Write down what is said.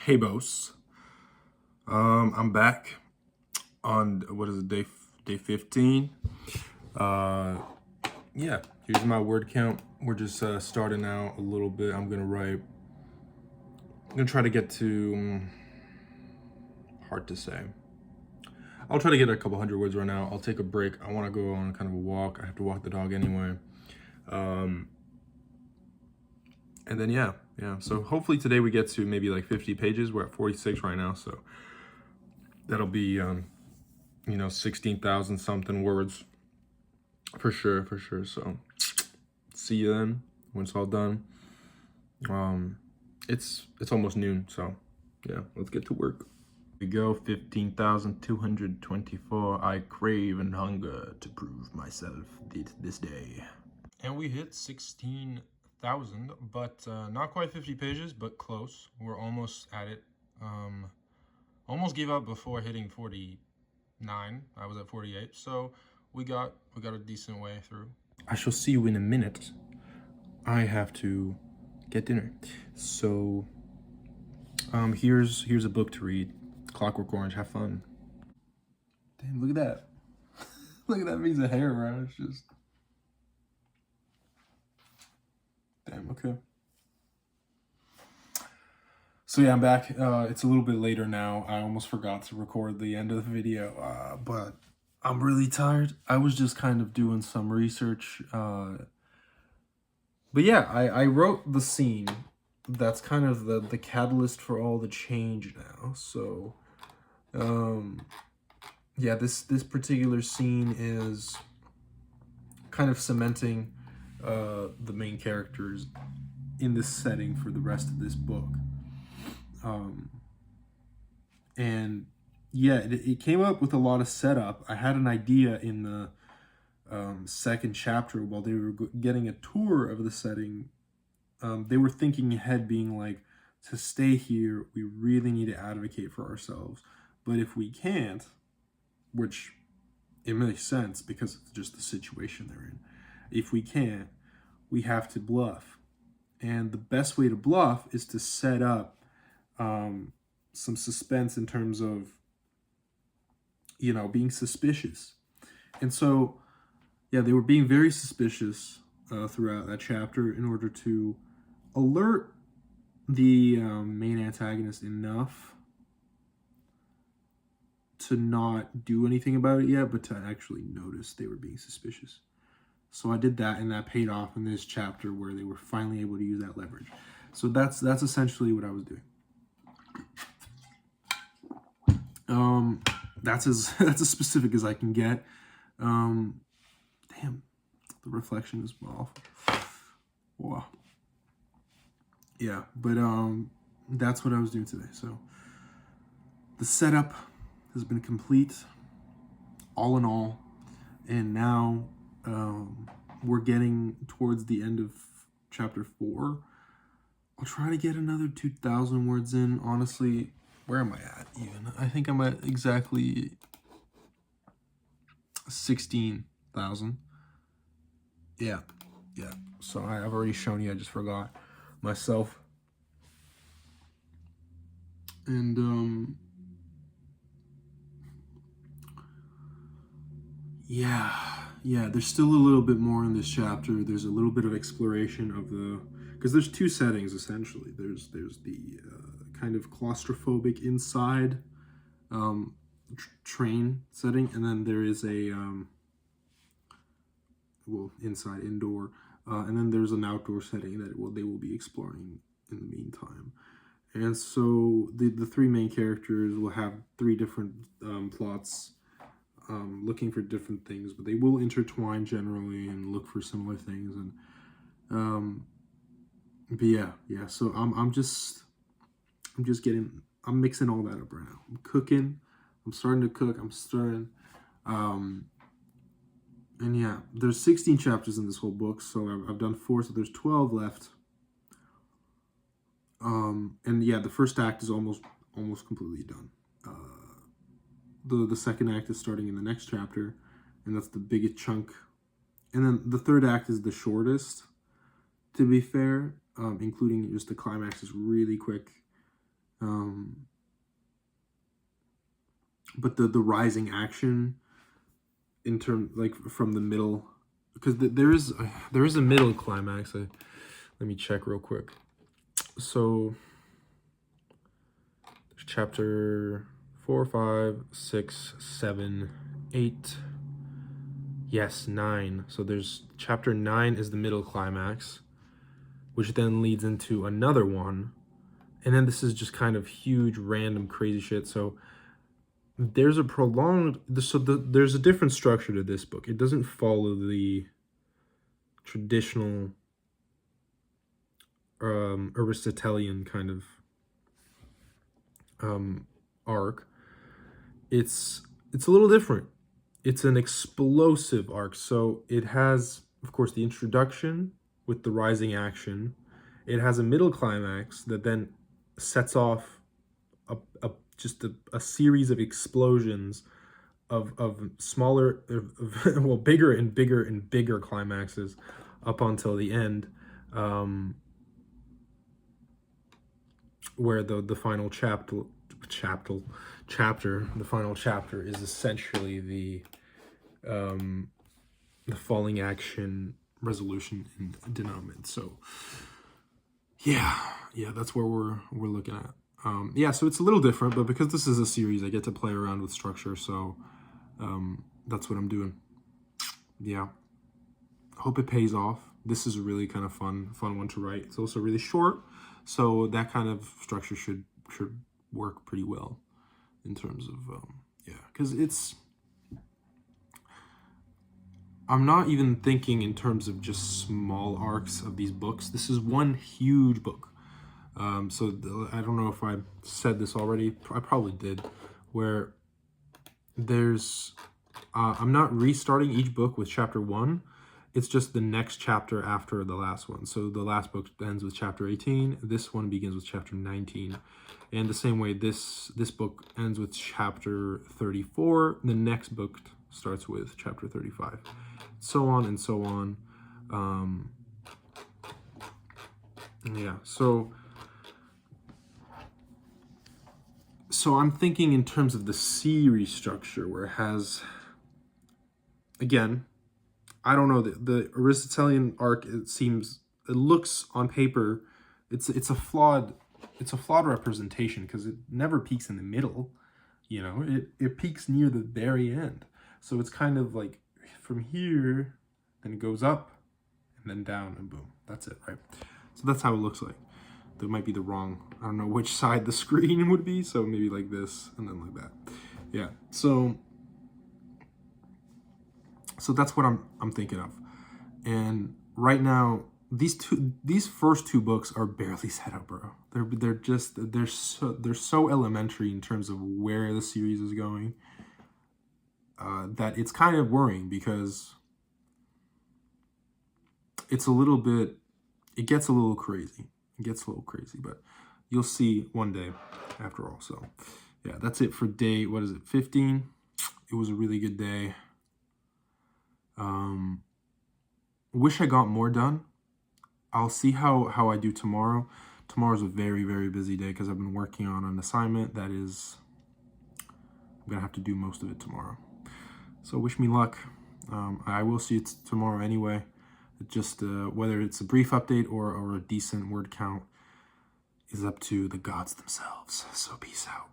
Hey, boss. I'm back on what is it, day 15. Uh, yeah, here's my word count. We're just starting out a little bit. I'm gonna try to get to hard to say. I'll try to get a couple hundred words right now. I'll take a break. I want to go on kind of a walk. I have to walk the dog anyway. And then yeah. So hopefully today we get to maybe like 50 pages. We're at 46 right now, so that'll be 16,000 something words for sure. So see you then when it's all done. It's almost noon, so yeah, let's get to work. We go 15,224. I crave and hunger to prove myself this day. And we hit 16,000, but not quite 50 pages, but close. We're almost at it. Almost gave up before hitting 49. I was at 48, so we got a decent way through. I shall see you in a minute. I have to get dinner. So here's a book to read. Clockwork Orange. Have fun. Damn, look at that. Look at that piece of hair, right? It's just damn. Okay. So yeah, I'm back. It's a little bit later now. I almost forgot to record the end of the video, but I'm really tired. I was just kind of doing some research. But yeah, I wrote the scene that's kind of the catalyst for all the change now. So yeah, this particular scene is kind of cementing the main characters in this setting for the rest of this book. And yeah, it came up with a lot of setup. I had an idea in the second chapter while they were getting a tour of the setting. They were thinking ahead, being like, to stay here, we really need to advocate for ourselves. But if we can't, which it makes sense because it's just the situation they're in. If we can't, we have to bluff. And the best way to bluff is to set up some suspense in terms of, being suspicious. And so, yeah, they were being very suspicious throughout that chapter in order to alert the main antagonist enough to not do anything about it yet, but to actually notice they were being suspicious. So I did that, and that paid off in this chapter where they were finally able to use that leverage. So that's essentially what I was doing. That's as specific as I can get. Damn, the reflection is off. Wow. Yeah, but that's what I was doing today. So the setup has been complete, all in all, and now we're getting towards the end of chapter 4. I'll try to get another 2,000 words in. Honestly, where am I at even? I think I'm at exactly 16,000. Yeah. So I've already shown you. I just forgot myself. And yeah, there's still a little bit more in this chapter. There's a little bit of exploration of because there's two settings essentially. There's the kind of claustrophobic inside train setting, and then there is a inside indoor, and then there's an outdoor setting that they will be exploring in the meantime. And so the three main characters will have three different plots, looking for different things, but they will intertwine generally and look for similar things. And but yeah. So I'm mixing all that up right now. I'm cooking. I'm starting to cook. And yeah, there's 16 chapters in this whole book, so I've done 4, so there's 12 left. And yeah, the first act is almost completely done. The second act is starting in the next chapter, and that's the biggest chunk. And then the third act is the shortest, to be fair, including just the climax is really quick. But the rising action in term, like from the middle, because there is a middle climax. Let me check real quick. So there's chapter 4, 5, 6, 7, 8. Yes, 9. So there's chapter 9 is the middle climax, which then leads into another one. And then this is just kind of huge, random, crazy shit. So there's a prolonged, there's a different structure to this book. It doesn't follow the traditional Aristotelian kind of arc. It's a little different. It's an explosive arc. So it has, of course, the introduction with the rising action. It has a middle climax that then sets off just a series of explosions of smaller, well, bigger and bigger and bigger climaxes up until the end, where the final chapter, the final chapter is essentially the falling action resolution and denouement. So yeah, that's where we're looking at. Yeah, so it's a little different, but because this is a series, I get to play around with structure, so that's what I'm doing. Yeah, hope it pays off. This is a really kind of fun one to write. It's also really short, so that kind of structure should work pretty well in terms of yeah, because I'm not even thinking in terms of just small arcs of these books. This is one huge book. So I don't know if I said this already. I probably did. Where there's, I'm not restarting each book with chapter 1. It's just the next chapter after the last one. So the last book ends with chapter 18. This one begins with chapter 19. And the same way, this book ends with chapter 34. The next book starts with chapter 35. So on and so on. Yeah, so I'm thinking in terms of the series structure, where it has, again, I don't know, the Aristotelian arc, it looks on paper, it's a flawed representation, because it never peaks in the middle, it peaks near the very end. So it's kind of like from here, then it goes up, and then down, and boom, that's it, right? So that's how it looks like. That might be the wrong, I don't know which side the screen would be, so maybe like this, and then like that. Yeah, so that's what I'm thinking of. And right now, these first two books are barely set up, bro. They're so elementary in terms of where the series is going, that it's kind of worrying, because it gets a little crazy. But you'll see one day after all. So yeah, that's it for day, 15? It was a really good day. Wish I got more done. I'll see how I do tomorrow. Tomorrow's a very, very busy day, because I've been working on an assignment that is, I'm gonna have to do most of it tomorrow. So wish me luck. I will see it tomorrow anyway. Just whether it's a brief update or a decent word count is up to the gods themselves. So peace out.